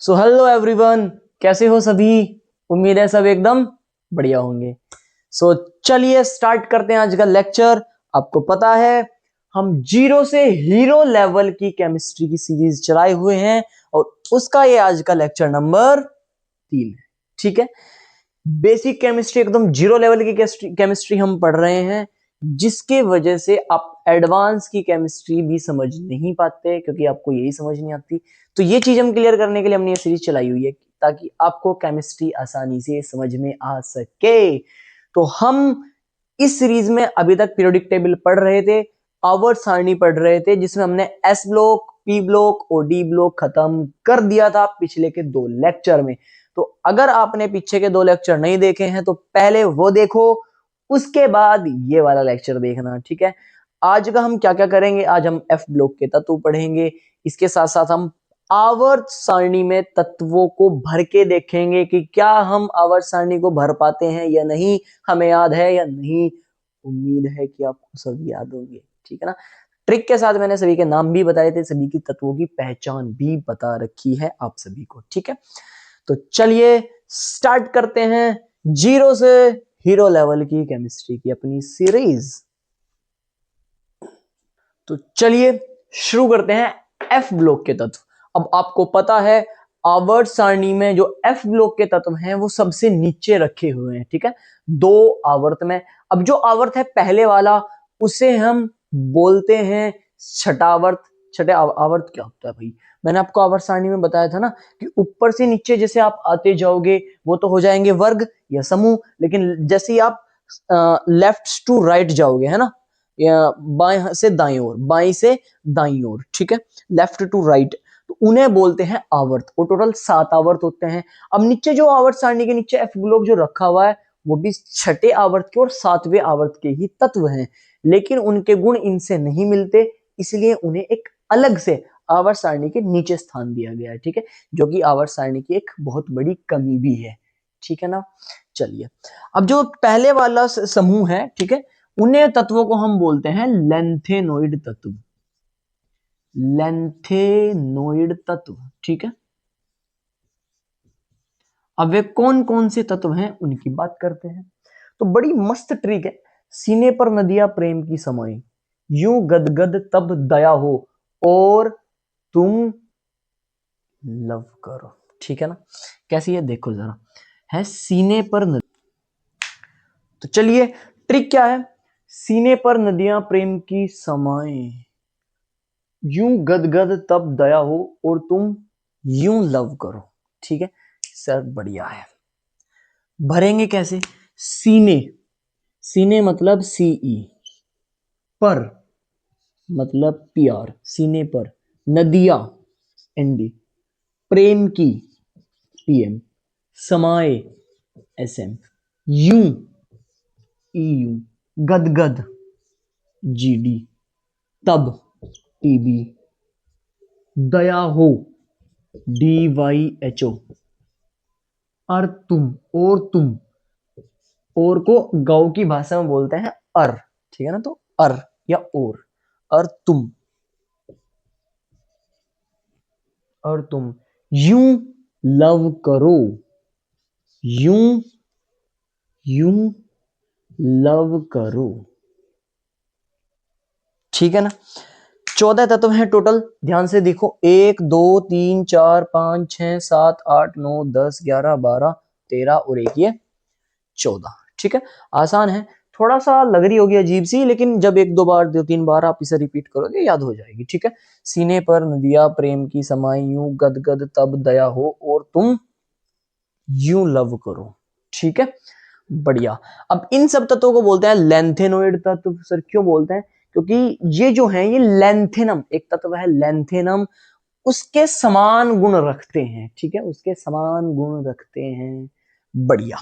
So hello everyone, कैसे हो सभी। उम्मीद है सब एकदम बढ़िया होंगे। सो चलिए स्टार्ट करते हैं आज का लेक्चर। आपको पता है हम जीरो से हीरो लेवल की केमिस्ट्री की सीरीज चलाए हुए हैं और उसका ये आज का लेक्चर नंबर 3 है। ठीक है, बेसिक केमिस्ट्री एकदम जीरो लेवल की केमिस्ट्री हम पढ़ रहे हैं, जिसके वजह से आप एडवांस की केमिस्ट्री भी समझ नहीं पाते क्योंकि आपको यही समझ नहीं आती। तो ये चीज हम क्लियर करने के लिए हमने ये सीरीज चलाई हुई है ताकि आपको केमिस्ट्री आसानी से समझ में आ सके। तो हम इस सीरीज में अभी तक पीरियोडिक टेबल पढ़ रहे थे, आवर्त सारणी पढ़ रहे थे, जिसमें हमने एस ब्लॉक, पी ब्लॉक और डी ब्लॉक खत्म कर दिया था पिछले के 2 लेक्चर में। तो अगर आपने पीछे के 2 लेक्चर नहीं देखे हैं तो पहले वो देखो, उसके बाद ये वाला लेक्चर देखना। ठीक है, आज का हम क्या क्या करेंगे, आज हम एफ ब्लॉक के तत्व पढ़ेंगे, इसके साथ साथ हम आवर्त सारणी में तत्वों को भर के देखेंगे कि क्या हम आवर्त सारणी को भर पाते हैं या नहीं, हमें याद है या नहीं। उम्मीद है कि आपको सब याद होंगे। ठीक है ना, ट्रिक के साथ मैंने सभी के नाम भी बताए थे, सभी की तत्वों की पहचान भी बता रखी है आप सभी को। ठीक है, तो चलिए स्टार्ट करते हैं जीरो से हीरो लेवल की केमिस्ट्री की अपनी सीरीज। तो चलिए शुरू करते हैं एफ ब्लॉक के तत्व। अब आपको पता है आवर्त सारणी में जो एफ ब्लॉक के तत्व हैं वो सबसे नीचे रखे हुए हैं। ठीक है, 2 आवर्त में। अब जो आवर्त है पहले वाला उसे हम बोलते हैं छठावर्त। छठे आवर्त क्या होता है भाई, मैंने आपको आवर्त सारणी में बताया था ना कि ऊपर से नीचे जैसे आप आते जाओगे वो तो हो जाएंगे वर्ग या समूह, लेकिन जैसे ही आप लेफ्ट टू राइट जाओगे, है ना, या बाएं से दाईं ओर, बाईं से दाईं ओर, ठीक है, लेफ्ट टू राइट, तो उन्हें बोलते हैं आवर्त। और टोटल 7 आवर्त होते हैं। अब नीचे जो आवर्त सारणी के नीचे एफ ब्लॉक जो रखा हुआ है वो भी छठे आवर्त के और 7वें आवर्त के ही तत्व हैं, लेकिन उनके गुण इनसे नहीं मिलते, इसलिए उन्हें एक अलग से आवर्त सारणी के नीचे स्थान दिया गया है। ठीक है, जो कि आवर्त सारणी की एक बहुत बड़ी कमी भी है। ठीक है ना, चलिए अब जो पहले वाला समूह है, ठीक है, उन्हें तत्वों को हम बोलते हैं लेंथेनोइड तत्व। लेंथेनोइड तत्व, ठीक है। अब वे कौन कौन से तत्व हैं उनकी बात करते हैं। तो बड़ी मस्त ट्रिक है। सीने पर नदियां प्रेम की समाई, यूं गदगद तब दया हो और तुम लव करो। ठीक है ना, कैसी है देखो जरा, है सीने पर नदी। तो चलिए ट्रिक क्या है, सीने पर नदियां प्रेम की समाए, यूं गदगद तब दया हो और तुम यूं लव करो। ठीक है सर, बढ़िया है। भरेंगे कैसे, सीने, सीने मतलब सीई, पर मतलब पीआर, सीने पर, नदिया एनडी, प्रेम की पीएम, समाए एसएम, यूं ईयू, गदगद जीडी, तब टीबी, दया हो DYHO, और तुम, और तुम, और को गांव की भाषा में बोलते हैं अर। ठीक है ना, तो अर या और तुम यूं लव करो, यूं यूं लव करो। ठीक है ना, 14 तत्व हैं टोटल, ध्यान से देखो, 1 2 3 4 5 6 7 8 9 10 11 12 13 और एक ये 14। ठीक है, आसान है, थोड़ा सा लग रही होगी अजीब सी, लेकिन जब 1 2 बार 2 3 बार आप इसे रिपीट करोगे याद हो जाएगी। ठीक है, सीने पर नदिया प्रेम की समाई, यूं गदगद तब दया हो और तुम यूं लव करो। ठीक है, बढ़िया। अब इन सब तत्वों को बोलते हैं लेंथेनोइड तत्व। सर क्यों बोलते हैं, क्योंकि ये जो है ये लेंथेनम, एक तत्व है लेंथेनम, उसके समान गुण रखते हैं। ठीक है, उसके समान गुण रखते हैं। बढ़िया,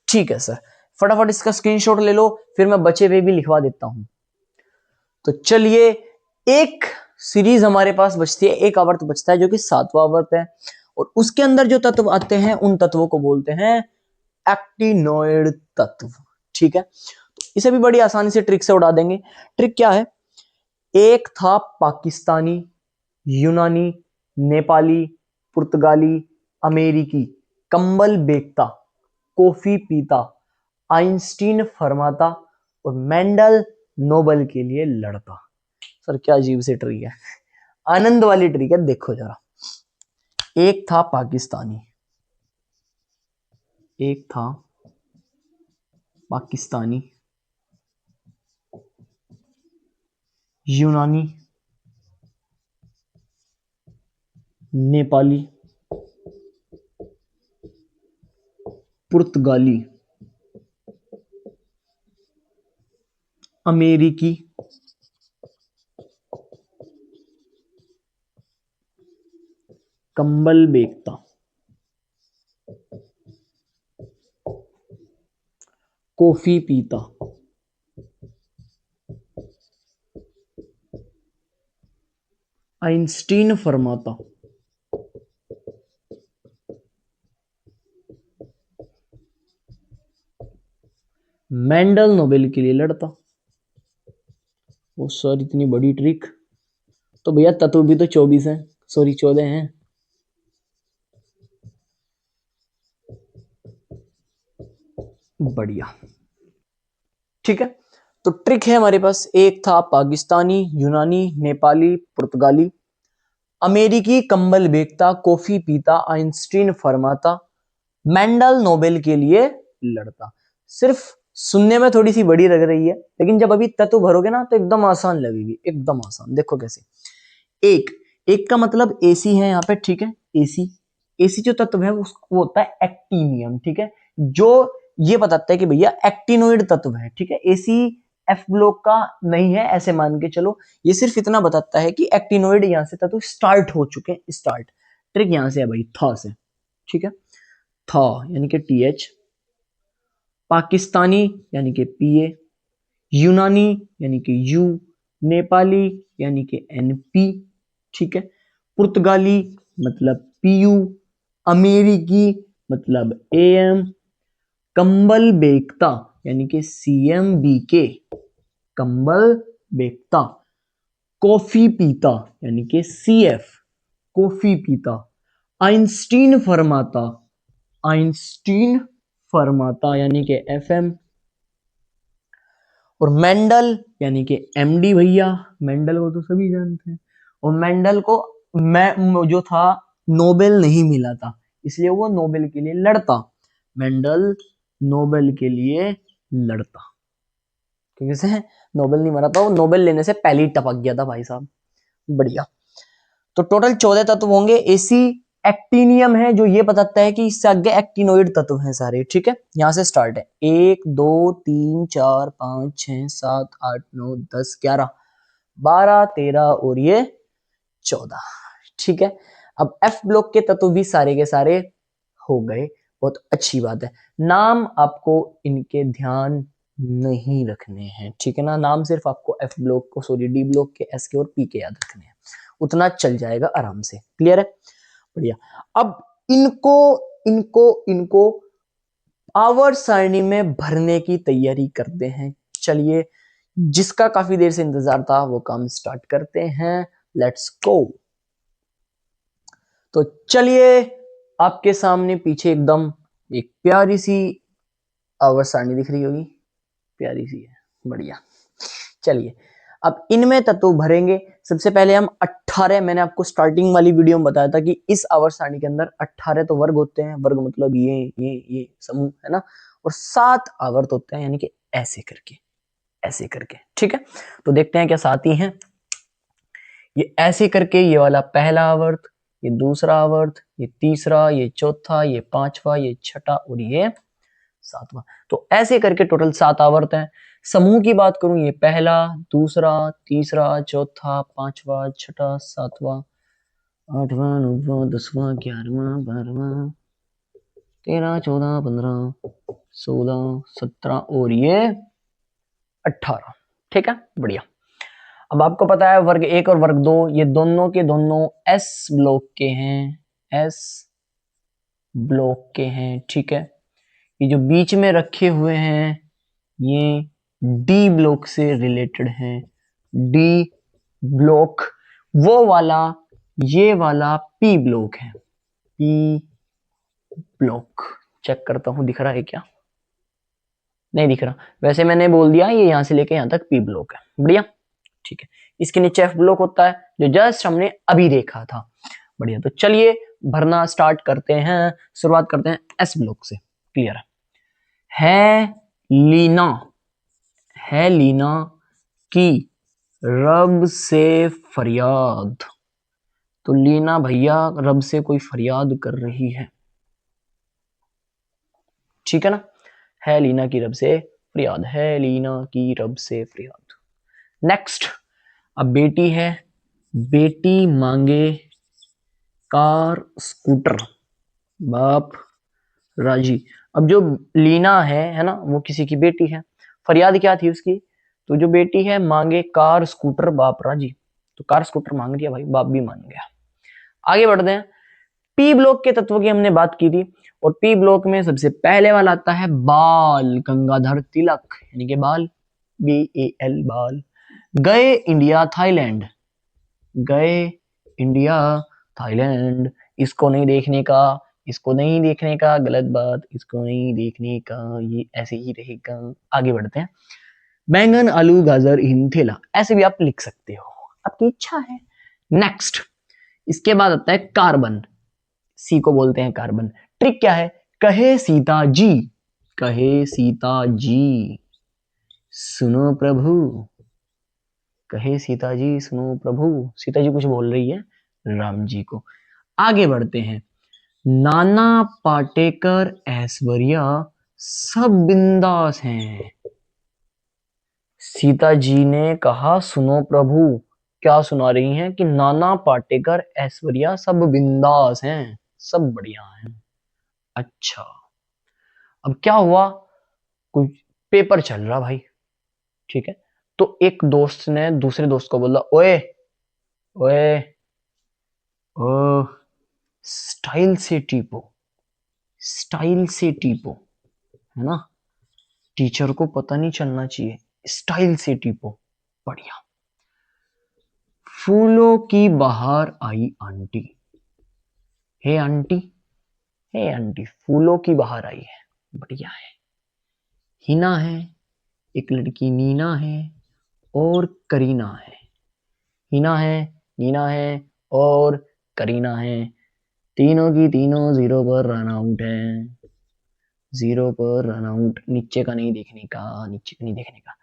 ठीक है सर, फटाफट इसका स्क्रीनशॉट ले लो, फिर मैं बचे हुए भी लिखवा देता हूं। तो चलिए, एक सीरीज हमारे पास बचती है, एक आवर्त बचता है जो कि 7वां आवर्त है, और उसके अंदर जो तत्व आते हैं उन तत्वों को बोलते हैं एक्टिनोइड तत्व। ठीक है, तो इसे भी बड़ी आसानी से ट्रिक से उड़ा देंगे। ट्रिक क्या है, एक था पाकिस्तानी, यूनानी, नेपाली, पुर्तगाली, अमेरिकी, कंबल बेचता, कॉफी पीता, आइंस्टीन फरमाता और मेंडल नोबेल के लिए लड़ता। सर क्या अजीब सी ट्रिक है, आनंद वाली ट्रिक है, देखो जरा। एक था पाकिस्तानी, एक था पाकिस्तानी, यूनानी, नेपाली, पुर्तगाली, अमेरिकी, कंबल बेचता, कॉफी पीता, आइंस्टीन फरमाता, मेंडल नोबेल के लिए लड़ता। वो सर इतनी बड़ी ट्रिक, तो भैया तत्व भी तो 24 है, सॉरी 14 हैं। बढ़िया, ठीक है। तो ट्रिक है हमारे पास, एक था पाकिस्तानी, यूनानी, नेपाली, पुर्तगाली, अमेरिकी, कंबल बेचता, कॉफी पीता, आइंस्टीन फरमाता, मेंडल नोबेल के लिए लड़ता। सिर्फ सुनने में थोड़ी सी बड़ी लग रही है, लेकिन जब अभी तत्व भरोगे ना तो एकदम आसान लगेगी, एकदम आसान। देखो कैसे, एक एक का मतलब एसी है यहाँ पे, ठीक है। एसी एसी जो तत्व है वो होता है एक्टिनियम, ठीक है, जो ये बताता है कि भैया एक्टिनोइड तत्व है, ठीक है। एसी एफ ब्लॉक का नहीं है ऐसे मान के चलो, ये सिर्फ इतना बताता है कि एक्टिनोइड यहाँ से तत्व स्टार्ट हो चुके हैं, स्टार्ट। ट्रिक यहां से है भाई, था से, ठीक है। था यानी कि टीएच, पाकिस्तानी यानी कि पीए, यूनानी यानी कि यू, नेपाली यानी कि एनपी, ठीक है। पुर्तगाली मतलब पीयू, अमेरिकी मतलब एएम, कंबल बेचता यानी कि सीएमबीके, कंबल बेचता, कॉफी पीता यानी कि सीएफ, कॉफी पीता, आइंस्टीन फरमाता, आइंस्टीन फरमाता यानी कि एफएम, और मेंडल यानी कि एमडी। भैया मेंडल को तो सभी जानते हैं, और मेंडल को मैं जो था नोबेल नहीं मिला था, इसलिए वो नोबेल के लिए लड़ता, मेंडल नोबेल के लिए लड़ता, क्योंकि से नोबेल नहीं मरा था, वो नोबेल लेने से पहले ही टपक गया था भाई साहब। बढ़िया। तो टोटल 14 तत्व होंगे। एसी एक्टिनियम है जो ये बताता है कि इससे आगे एक्टिनोइड तत्व हैं सारे, ठीक है। यहां से स्टार्ट है, 1 2 3 4 5 6 7 8 9 10 11 12 13 और ये 14, ठीक है। अब एफ ब्लॉक के तत्व भी सारे के सारे हो गए, बहुत अच्छी बात है। नाम आपको इनके ध्यान नहीं रखने हैं, ठीक है ना। नाम सिर्फ आपको एफ ब्लॉक को, सॉरी डी ब्लॉक के, एस के और पी के याद रखने हैं, उतना चल जाएगा आराम से। क्लियर है, बढ़िया। अब इनको इनको इनको आवर्त सारणी में भरने की तैयारी करते हैं। चलिए, जिसका काफी देर से इंतजार था वो काम स्टार्ट करते हैं। Let's go. तो चलिए, आपके सामने पीछे एकदम एक प्यारी सी आवर्त सारणी दिख रही होगी, प्यारी सी है, बढ़िया। चलिए, अब इनमें तत्व भरेंगे। सबसे पहले हम 18, मैंने आपको स्टार्टिंग वाली वीडियो में बताया था कि इस आवर्त सारणी के अंदर 18 तो वर्ग होते हैं, वर्ग मतलब ये समूह है ना, और 7 आवर्त होते हैं, यानी कि ऐसे करके, ऐसे करके, ठीक है। तो देखते हैं क्या साथी हैं। ये ऐसे करके, ये वाला पहला आवर्त, ये दूसरा आवर्त, ये तीसरा, ये चौथा, ये पांचवा, ये छठा और ये सातवां। तो ऐसे करके टोटल 7 आवर्त हैं। समूह की बात करूं, ये पहला, दूसरा, तीसरा, चौथा, पांचवा, छठा, सातवां, आठवां, नौवां, 10वां, 11वां, 12वां, 13, 14, 15, 16, 17 और ये 18, ठीक है, बढ़िया। अब आपको पता है वर्ग 1 और वर्ग 2 ये दोनों के दोनों एस ब्लॉक के हैं, एस ब्लॉक के हैं, ठीक है। ये जो बीच में रखे हुए हैं ये डी ब्लॉक से रिलेटेड हैं। डी ब्लॉक वो वाला, ये वाला पी ब्लॉक है, पी ब्लॉक। चेक करता हूं दिख रहा है क्या, नहीं दिख रहा। वैसे मैंने बोल दिया ये यहां से लेके यहां तक पी ब्लॉक है, बढ़िया ठीक है। इसके नीचे एफ ब्लॉक होता है जो जस्ट हमने अभी देखा था, बढ़िया। तो चलिए भरना स्टार्ट करते हैं, शुरुआत करते हैं एस ब्लॉक से। क्लियर है लीना, है लीना की रब से फरियाद। तो लीना भैया रब से कोई फरियाद कर रही है, ठीक है ना। है लीना की रब से फरियाद, है लीना की रब से फरियाद। नेक्स्ट, अब बेटी है, बेटी मांगे कार स्कूटर, बाप राजी। अब जो लीना है ना, वो किसी की बेटी है, फरियाद क्या थी उसकी, तो जो बेटी है मांगे कार स्कूटर, बाप राजी। तो कार स्कूटर मांग दिया भाई, बाप भी मान गया। आगे बढ़ते हैं, पी ब्लॉक के तत्व की हमने बात की थी, और पी ब्लॉक में सबसे पहले वाला आता है बाल गंगाधर तिलक, यानी कि बाल, BAL बाल। गए इंडिया थाईलैंड, गए इंडिया थाईलैंड। इसको नहीं देखने का, इसको नहीं देखने का, गलत बात, इसको नहीं देखने का, ये ऐसे ही रहेगा। आगे बढ़ते हैं, बैंगन आलू गाजर इन थेला, ऐसे भी आप लिख सकते हो, आपकी इच्छा है। नेक्स्ट, इसके बाद आता है कार्बन, सी को बोलते हैं कार्बन। ट्रिक क्या है, कहे सीता जी, कहे सीता जी सुनो प्रभु, कहे सीता जी सुनो प्रभु। सीता जी कुछ बोल रही है राम जी को। आगे बढ़ते हैं, नाना पाटेकर ऐश्वर्या सब बिंदास हैं। सीता जी ने कहा सुनो प्रभु, क्या सुना रही हैं कि नाना पाटेकर ऐश्वर्या सब बिंदास हैं, सब बढ़िया हैं। अच्छा, अब क्या हुआ, कुछ पेपर चल रहा भाई, ठीक है। तो एक दोस्त ने दूसरे दोस्त को बोला, ओए ओए ओ स्टाइल से टीपो, स्टाइल से टीपो, है ना, टीचर को पता नहीं चलना चाहिए, स्टाइल से टीपो, बढ़िया। फूलों की बहार आई आंटी, हे आंटी, हे आंटी, फूलों की बहार आई है, बढ़िया है। हिना है, एक लड़की नीना है और करीना है। हिना है, नीना है और करीना है, तीनों की तीनों जीरो पर रन आउट है, जीरो पर रन आउट। नीचे का नहीं देखने का, नीचे का नहीं देखने का।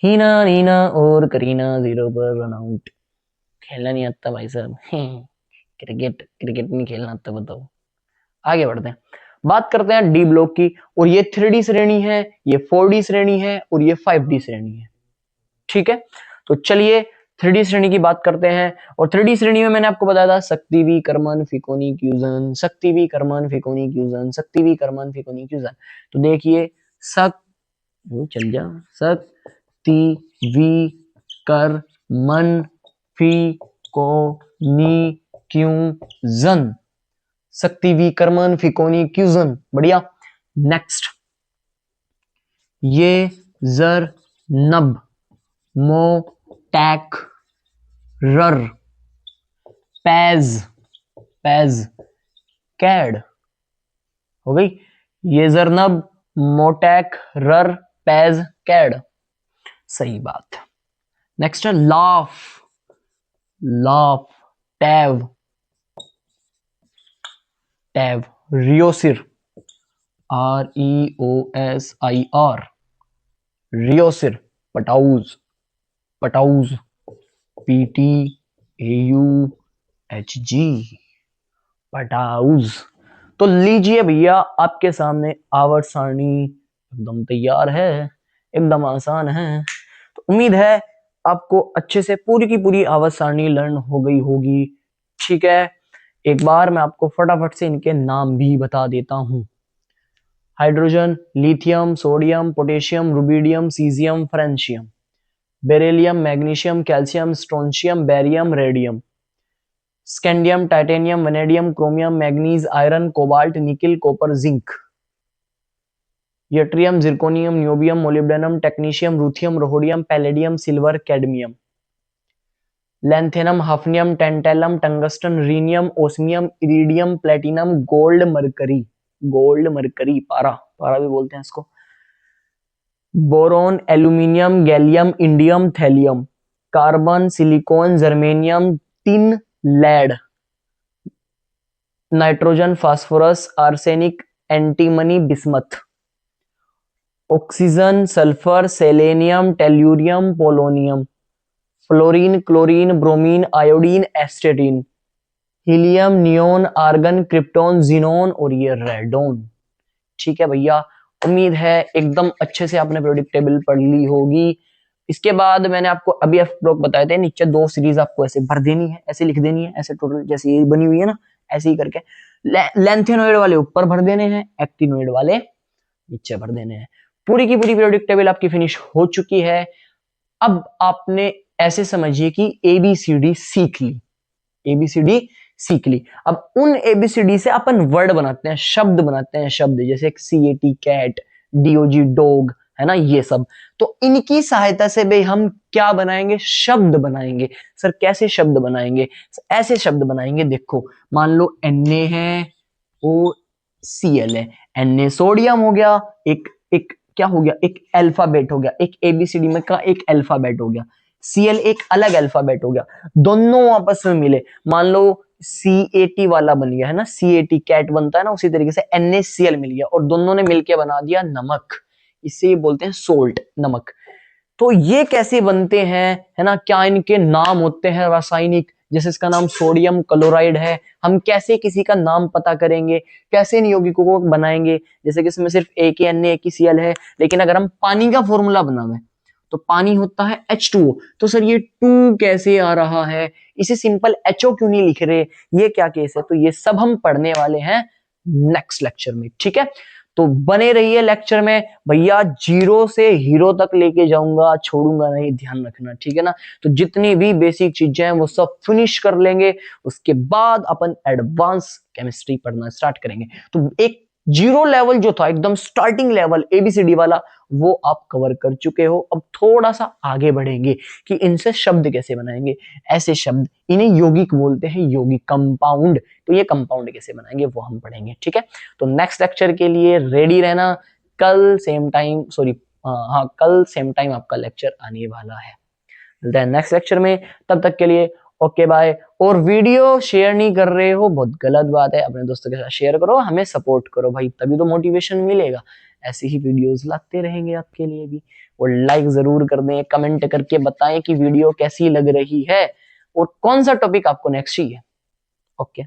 हिना नीना और करीना जीरो पर रन आउट। खेलना नहीं आता भाई साहब, क्रिकेट क्रिकेट नहीं खेलना आता, बताओ। आगे बढ़ते हैं, बात करते हैं डी ब्लॉक की, और ये 3D श्रेणी है, ये 4D श्रेणी है और ये 5D श्रेणी है, ठीक है। तो चलिए 3D श्रेणी की बात करते हैं, और 3D श्रेणी में मैंने आपको बताया था शक्ति वी कर्मन फिकोनी क्यूजन, शक्ति वी कर्मन फिकोनी क्यूजन, शक्ति वी कर्मन फिकोनी क्यूजन। तो देखिए शक, वो चल जा, शक्ति वी कर्मन फिकोनी क्यूजन, शक्ति वी कर्मन फिकोनी क्यूजन, बढ़िया। नेक्स्ट, ये जर नब मो टैक रर पैज, पैज कैड, हो गई, ये जरनब मोटैक रर पैज कैड, सही बात। नेक्स्ट है लाफ, लाफ टैव, टैव रियोसिर, REOSIR, रियोसिर। पटाउज, पटाउज PTAUHG, पटाउज। तो लीजिए भैया, आपके सामने आवर्त सारणी एकदम तैयार है, एकदम आसान है। तो उम्मीद है आपको अच्छे से पूरी की पूरी आवर्त सारणी लर्न हो गई होगी, ठीक है। एक बार मैं आपको फटाफट से इनके नाम भी बता देता हूं, hydrogen, lithium, sodium, potassium, rubidium, caesium, francium, beryllium, magnesium, calcium, strontium, barium, radium, scandium, titanium, vanadium, chromium, manganese, iron, cobalt, nickel, copper, zinc, yttrium, zirconium, niobium, molybdenum, technetium, ruthenium, rhodium, palladium, silver, cadmium. Lanthanum, hafnium, tantalum, tungsten, rhenium, osmium, iridium, platinum, gold, mercury. Gold, mercury, पारा, पारा भी बोलते हैं इसको। Boron, aluminium, gallium, indium, thallium, carbon, silicon, germanium, tin, lead, nitrogen, phosphorus, arsenic, antimony, bismuth, oxygen, sulphur, selenium, tellurium, polonium, fluorine, chlorine, bromine, iodine, astatine, helium, neon, argon, krypton, xenon और ये radon. ठीक है भैया, उम्मीद है एकदम अच्छे से आपने पीरियोडिक टेबल पढ़ ली होगी। इसके बाद मैंने आपको अभी एफ ब्लॉक बताए थे, नीचे 2 सीरीज आपको ऐसे भर देनी है, ऐसे लिख देनी है, ऐसे टोटल जैसे ये बनी हुई है ना, ऐसे ही करके लेंथेनोइड वाले ऊपर भर देने हैं, एक्टिनोइड वाले नीचे भर देने हैं। पूरी की पूरी पीरियोडिक टेबल आपकी फिनिश हो चुकी है। अब आपने ऐसे समझिए कि एबीसीडी सीख ली, एबीसीडी सीख ली। अब उन एबीसीडी से अपन वर्ड बनाते हैं, शब्द बनाते हैं, शब्द जैसे सीएटी कैट, डीओजी डॉग, है ना, ये सब। तो इनकी सहायता से भाई हम क्या बनाएंगे, शब्द बनाएंगे। सर कैसे शब्द बनाएंगे, ऐसे शब्द बनाएंगे, देखो मान लो Na है, ओ Cl है, Na सोडियम हो गया, एक एक क्या हो गया, एक अल्फाबेट हो गया, एक एबीसीडी में का एक अल्फाबेट हो गया, Cl एक अलग अल्फाबेट हो गया, दोनों आपस में मिले, मान लो CAT वाला बन गया, है ना, CAT कैट बनता है ना, उसी तरीके से NaCl मिल गया और दोनों ने मिलके बना दिया नमक। इससे ये बोलते हैं सोल्ट, नमक। तो ये कैसे बनते हैं, है ना, क्या इनके नाम होते हैं रासायनिक, जैसे इसका नाम सोडियम क्लोराइड है, हम कैसे किसी का नाम पता करेंगे, कैसे इन यौगिकों को बनाएंगे, जैसे कि इसमें सिर्फ एक ही Na एक ही Cl है, लेकिन अगर हम पानी का फॉर्मूला बनावे तो पानी होता है H2O, तो सर ये 2 कैसे आ रहा है, इसे सिंपल HO क्यों नहीं लिख रहे, ये क्या केस है, तो ये सब हम पढ़ने वाले हैं नेक्स्ट लेक्चर में। ठीक है, तो बने रहिए लेक्चर में भैया, 0 से हीरो तक लेके जाऊंगा, छोड़ूंगा नहीं, ध्यान रखना, ठीक है ना। तो जितनी भी बेसिक चीजें हैं वो सब फिनिश कर लेंगे, उसके बाद अपन एडवांस केमिस्ट्री पढ़ना स्टार्ट करेंगे। तो एक 0 लेवल जो था, एकदम स्टार्टिंग लेवल एबीसीडी वाला, वो आप कवर कर चुके हो। अब थोड़ा सा आगे बढ़ेंगे कि इनसे शब्द कैसे बनाएंगे, ऐसे शब्द, इन्हें यौगिक बोलते हैं, यौगिक कंपाउंड, तो ये कंपाउंड कैसे बनाएंगे वो हम पढ़ेंगे। ठीक है, तो नेक्स्ट लेक्चर के लिए रेडी रहना, कल सेम टाइम, सॉरी हाँ कल सेम टाइम आपका लेक्चर आने वाला है। मिलते हैं नेक्स्ट लेक्चर में, तब तक के लिए ओके बाय। और वीडियो शेयर नहीं कर रहे हो, बहुत गलत बात है, अपने दोस्तों के साथ शेयर करो, हमें सपोर्ट करो भाई, तभी तो मोटिवेशन मिलेगा। ऐसे ही वीडियोस लाते रहेंगे आपके लिए भी। और लाइक जरूर कर दें, कमेंट करके बताएं कि वीडियो कैसी लग रही है और कौन सा टॉपिक आपको नेक्स्ट चाहिए। ओके।